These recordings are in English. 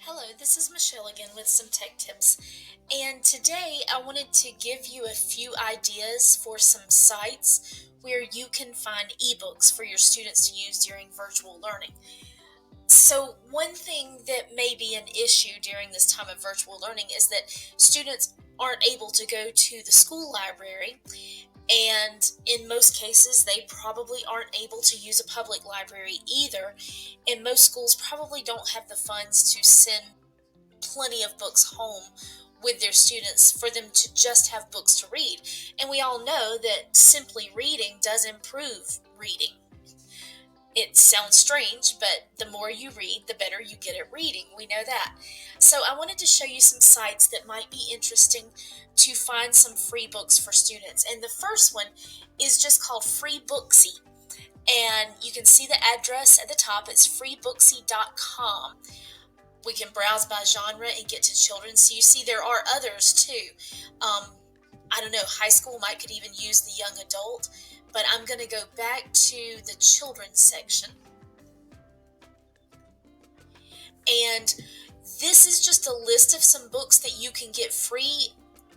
Hello, this is Michelle again with some tech tips. And today I wanted to give you a few ideas for some sites where you can find ebooks for your students to use during virtual learning. So, one thing that may be an issue during this time of virtual learning is that students aren't able to go to the school library, and in most cases, they probably aren't able to use a public library either. And most schools probably don't have the funds to send plenty of books home with their students for them to just have books to read. And we all know that simply reading does improve reading. It sounds strange, but the more you read, the better you get at reading. We know that. So I wanted to show you some sites that might be interesting to find some free books for students. And the first one is just called FreeBooksy. And you can see the address at the top. It's freebooksy.com. We can browse by genre and get to children. So you see there are others too. I don't know, high school could even use the young adult, but I'm going to go back to the children's section. And this is just a list of some books that you can get free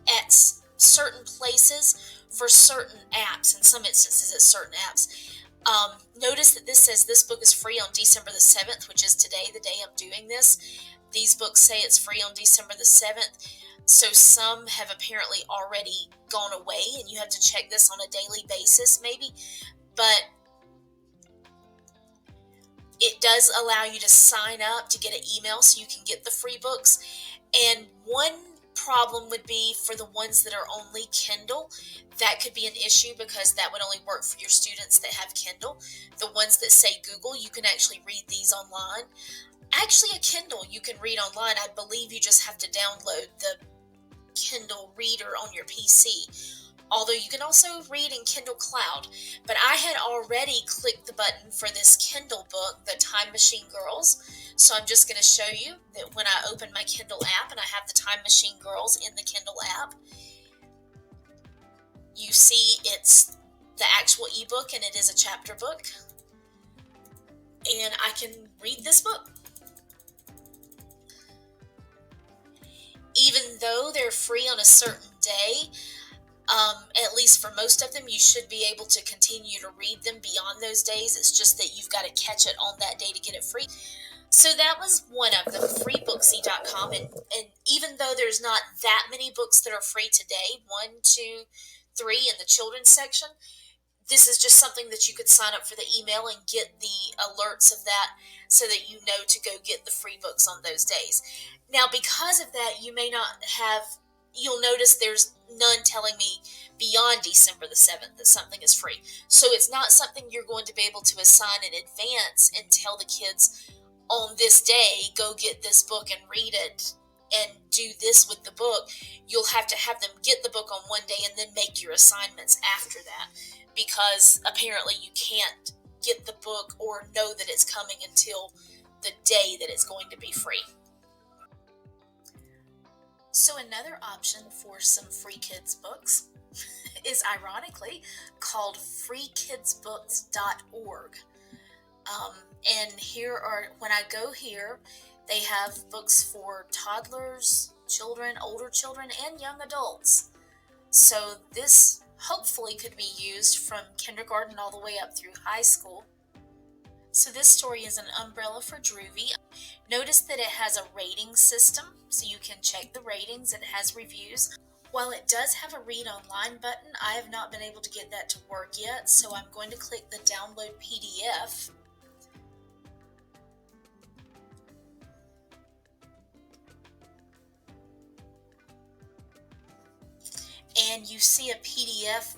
at certain places for certain apps, in some instances at certain apps. Notice that this says this book is free on December the 7th, which is today, the day I'm doing this. These books say it's free on December the 7th. So some have apparently already gone away, and you have to check this on a daily basis maybe. But it does allow you to sign up to get an email so you can get the free books. And one problem would be for the ones that are only Kindle. That could be an issue because that would only work for your students that have Kindle. The ones that say Google, you can actually read these online. Actually, a Kindle you can read online. I believe you just have to download the Kindle reader on your PC. Although you can also read in Kindle Cloud. But I had already clicked the button for this Kindle book, The Time Machine Girls. So I'm just going to show you that when I open my Kindle app and I have the Time Machine Girls in the Kindle app, you see it's the actual ebook and it is a chapter book. And I can read this book. Even though they're free on a certain day, at least for most of them, you should be able to continue to read them beyond those days. It's just that you've got to catch it on that day to get it free. So that was one of them, freebooksy.com. And even though there's not that many books that are free today, 1, 2, 3 in the children's section, this is just something that you could sign up for the email and get the alerts of that so that you know to go get the free books on those days. Now, because of that, you'll notice there's none telling me beyond December the 7th that something is free. So it's not something you're going to be able to assign in advance and tell the kids on this day, go get this book and read it and do this with the book. You'll have to have them get the book on one day and then make your assignments after that, because apparently you can't get the book or know that it's coming until the day that it's going to be free. So another option for some free kids books is ironically called freekidsbooks.org. And when I go here, they have books for toddlers, children, older children, and young adults. So this hopefully could be used from kindergarten all the way up through high school. So this story is An Umbrella for Droovy. Notice that it has a rating system, so you can check the ratings. It has reviews. While it does have a read online button, I have not been able to get that to work yet, so I'm going to click the download PDF. And you see a PDF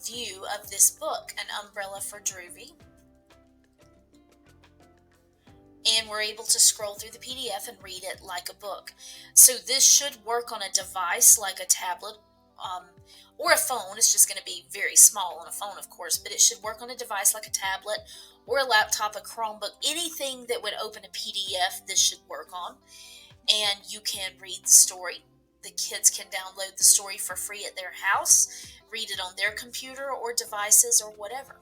view of this book, An Umbrella for Droovy. And we're able to scroll through the PDF and read it like a book. So this should work on a device like a tablet or a phone. It's just going to be very small on a phone, of course, but it should work on a device like a tablet or a laptop, a Chromebook, anything that would open a PDF, this should work on. And you can read the story. The kids can download the story for free at their house, read it on their computer or devices or whatever.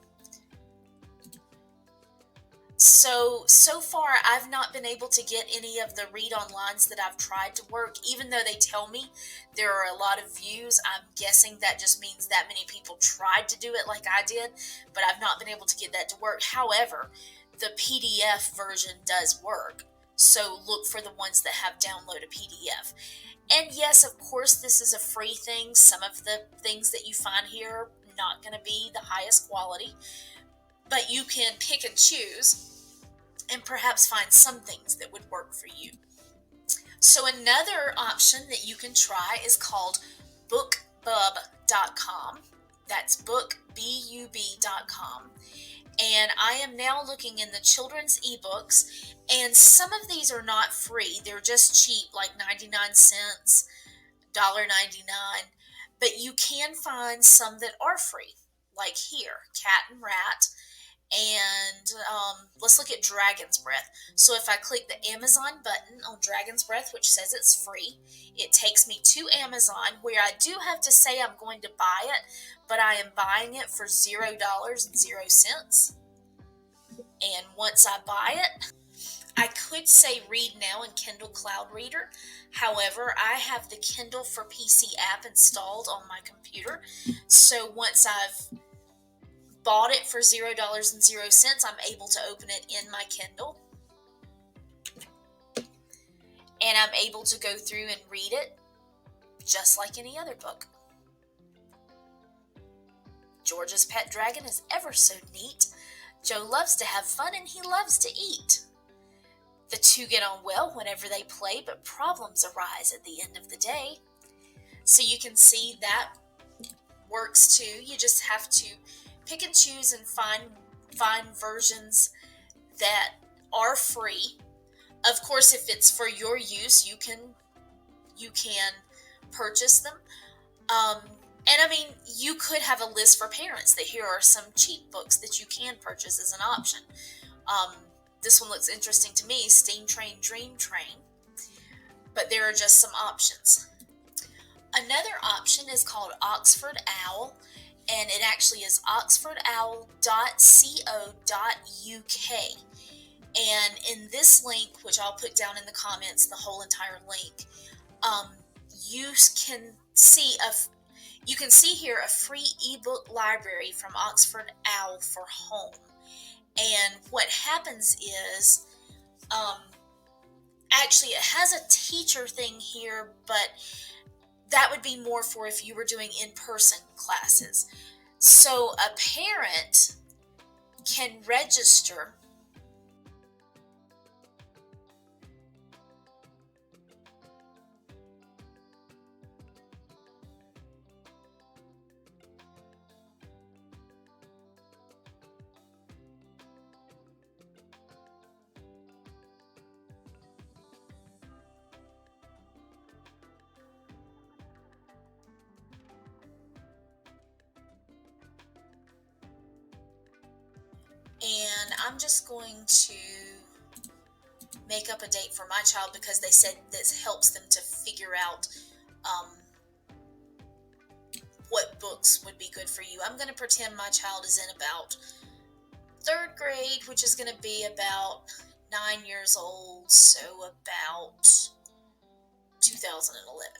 So far, I've not been able to get any of the read-onlines that I've tried to work, even though they tell me there are a lot of views. I'm guessing that just means that many people tried to do it like I did, but I've not been able to get that to work. However, the PDF version does work, so look for the ones that have download a PDF. And yes, of course, this is a free thing. Some of the things that you find here are not going to be the highest quality, but you can pick and choose and perhaps find some things that would work for you. So another option that you can try is called bookbub.com. That's bookbub.com. And I am now looking in the children's ebooks, and some of these are not free. They're just cheap, like 99 cents, $1.99. But you can find some that are free, like here, Cat and Rat. And let's look at Dragon's Breath. So if I click the Amazon button on Dragon's Breath, which says it's free, it takes me to Amazon, where I do have to say I'm going to buy it, but I am buying it for $0.00. And once I buy it, I could say read now in Kindle Cloud Reader. However, I have the Kindle for PC app installed on my computer. So once I've bought it for $0.00, I'm able to open it in my Kindle, and I'm able to go through and read it just like any other book. George's Pet Dragon is ever so neat. Joe loves to have fun and he loves to eat. The two get on well whenever they play, but problems arise at the end of the day. So you can see that works too. You just have to pick and choose and find versions that are free. Of course, if it's for your use, you can purchase them. And I mean, you could have a list for parents that here are some cheap books that you can purchase as an option. This one looks interesting to me, Steam Train, Dream Train. But there are just some options. Another option is called Oxford Owl, and it actually is oxfordowl.co.uk. And in this link, which I'll put down in the comments, the whole entire link, you can see here a free ebook library from Oxford Owl for home. And what happens is, actually it has a teacher thing here, but that would be more for if you were doing in-person classes. So a parent can register and I'm just going to make up a date for my child because they said this helps them to figure out what books would be good for you. I'm going to pretend my child is in about 3rd grade, which is going to be about 9 years old, so about 2011.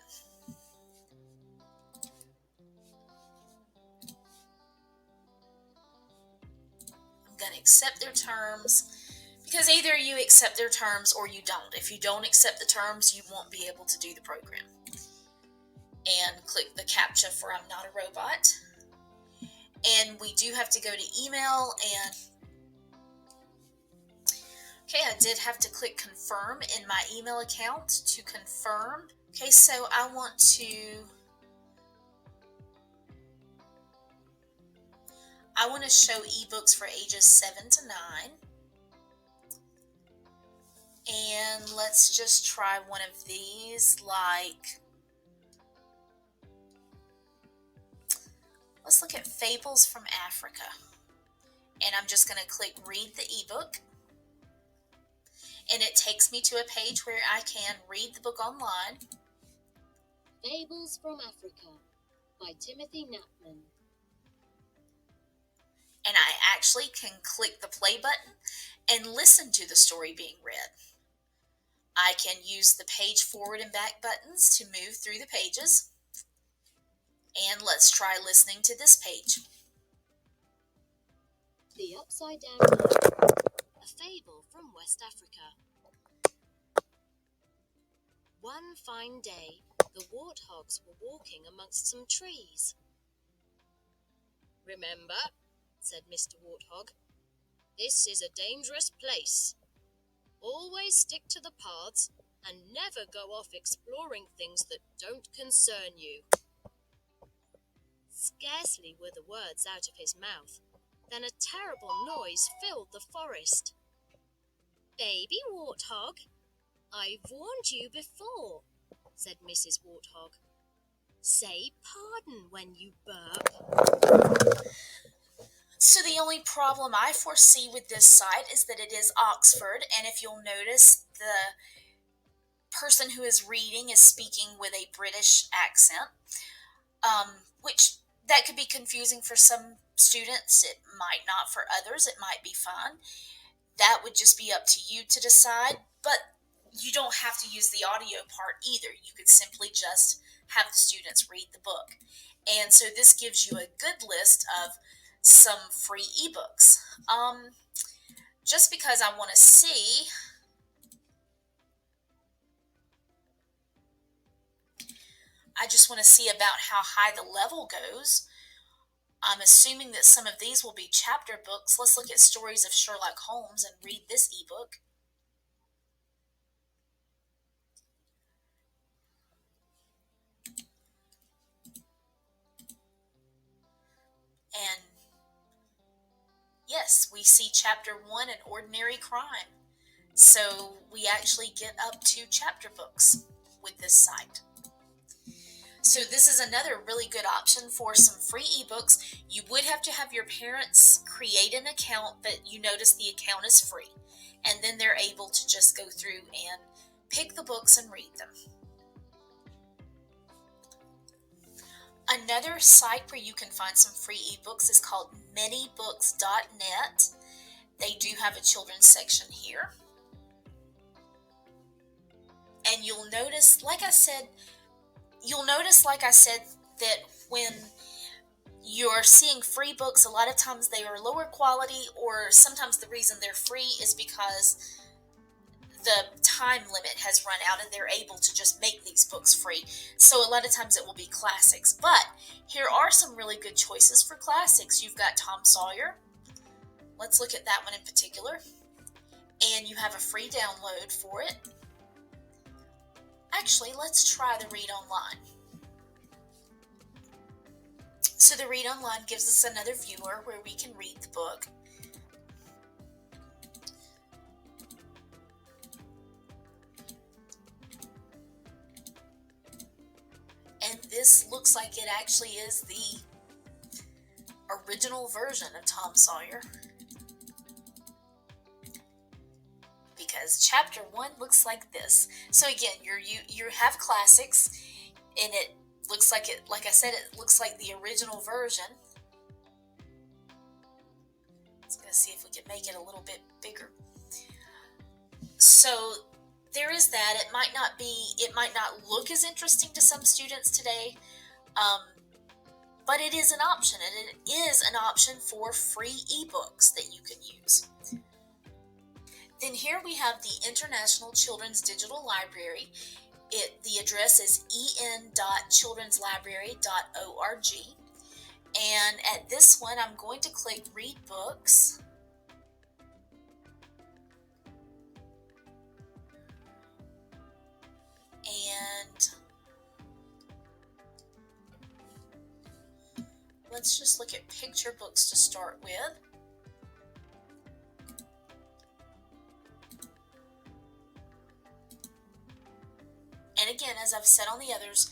Going to accept their terms, because either you accept their terms or you don't. If you don't accept the terms, you won't be able to do the program. And click the CAPTCHA for I'm not a robot. And we do have to go to email, and okay, I did have to click confirm in my email account to confirm. Okay, so I want to show ebooks for ages 7 to 9. And let's just try one of these, like, let's look at Fables from Africa. And I'm just going to click read the ebook. And it takes me to a page where I can read the book online. Fables from Africa by Timothy Knapman. And I actually can click the play button and listen to the story being read. I can use the page forward and back buttons to move through the pages. And let's try listening to this page. The Upside Down Man, a fable from West Africa. One fine day, the warthogs were walking amongst some trees. "Remember," said Mr. Warthog, "this is a dangerous place. Always stick to the paths and never go off exploring things that don't concern you." Scarcely were the words out of his mouth than a terrible noise filled the forest. "Baby Warthog, I've warned you before," said Mrs. Warthog. "Say pardon when you burp." So the only problem I foresee with this site is that it is Oxford, and if you'll notice, the person who is reading is speaking with a British accent, which that could be confusing for some students. It might not for others. It might be fine. That would just be up to you to decide, but you don't have to use the audio part either. You could simply just have the students read the book. And so this gives you a good list of some free ebooks. Just because I want to see, about how high the level goes. I'm assuming that some of these will be chapter books. Let's look at Stories of Sherlock Holmes and read this ebook. And yes, we see chapter 1, An Ordinary Crime. So we actually get up to chapter books with this site. So this is another really good option for some free ebooks. You would have to have your parents create an account, but you notice the account is free. And then they're able to just go through and pick the books and read them. Another site where you can find some free ebooks is called minibooks.net. They do have a children's section here. And you'll notice, like I said, that when you're seeing free books, a lot of times they are lower quality, or sometimes the reason they're free is because the time limit has run out and they're able to just make these books free. So a lot of times it will be classics. But here are some really good choices for classics. You've got Tom Sawyer. Let's look at that one in particular. And you have a free download for it. Actually, let's try the Read Online. So the Read Online gives us another viewer where we can read the book. And this looks like it actually is the original version of Tom Sawyer. Because chapter 1 looks like this. So again, you have classics, and it looks like it, like I said, it looks like the original version. Let's go see if we can make it a little bit bigger. So there is that. It might not look as interesting to some students today, but it is an option, and it is an option for free ebooks that you can use. Then here we have the International Children's Digital Library. The address is en.childrenslibrary.org. And at this one, I'm going to click Read Books. And let's just look at picture books to start with. And again, as I've said on the others,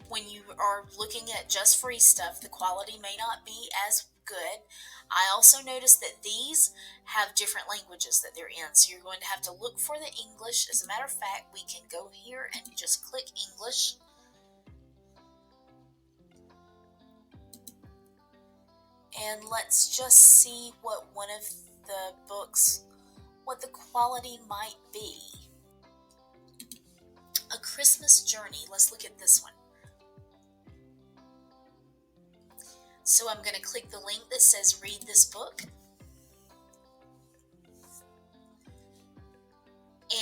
when you are looking at just free stuff, the quality may not be as good. I also noticed that these have different languages that they're in, so you're going to have to look for the English. As a matter of fact, we can go here and just click English. And let's just see what one of the books, what the quality might be. A Christmas Journey. Let's look at this one. So I'm going to click the link that says read this book.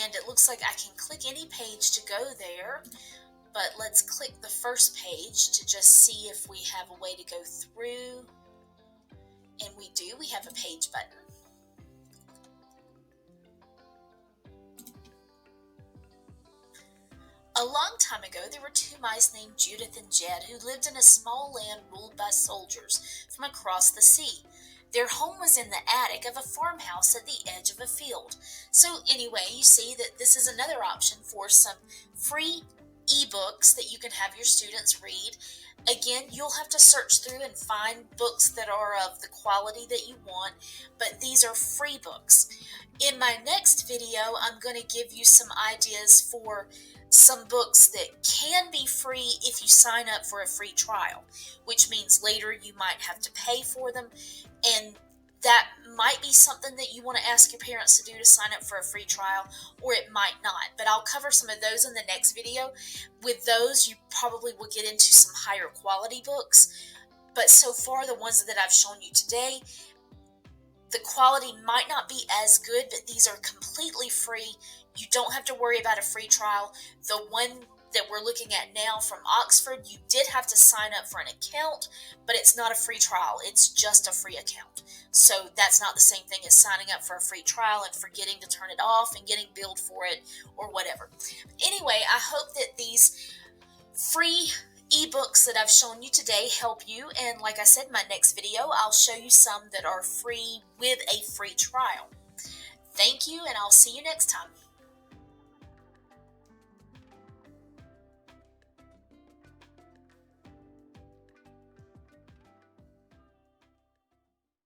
And it looks like I can click any page to go there, but let's click the first page to just see if we have a way to go through. And we do, we have a page button. A long time ago, there were two mice named Judith and Jed who lived in a small land ruled by soldiers from across the sea. Their home was in the attic of a farmhouse at the edge of a field. So anyway, you see that this is another option for some free ebooks that you can have your students read. Again, you'll have to search through and find books that are of the quality that you want, but these are free books. In my next video, I'm going to give you some ideas for some books that can be free if you sign up for a free trial, which means later you might have to pay for them, and that might be something that you want to ask your parents to do to sign up for a free trial, or it might not. But I'll cover some of those in the next video. With those, you probably will get into some higher quality books. But so far, the ones that I've shown you today, the quality might not be as good, but these are completely free. You don't have to worry about a free trial. The one that we're looking at now from Oxford, you did have to sign up for an account, but it's not a free trial. It's just a free account. So that's not the same thing as signing up for a free trial and forgetting to turn it off and getting billed for it or whatever. Anyway, I hope that these free ebooks that I've shown you today help you. And like I said, in my next video, I'll show you some that are free with a free trial. Thank you, and I'll see you next time.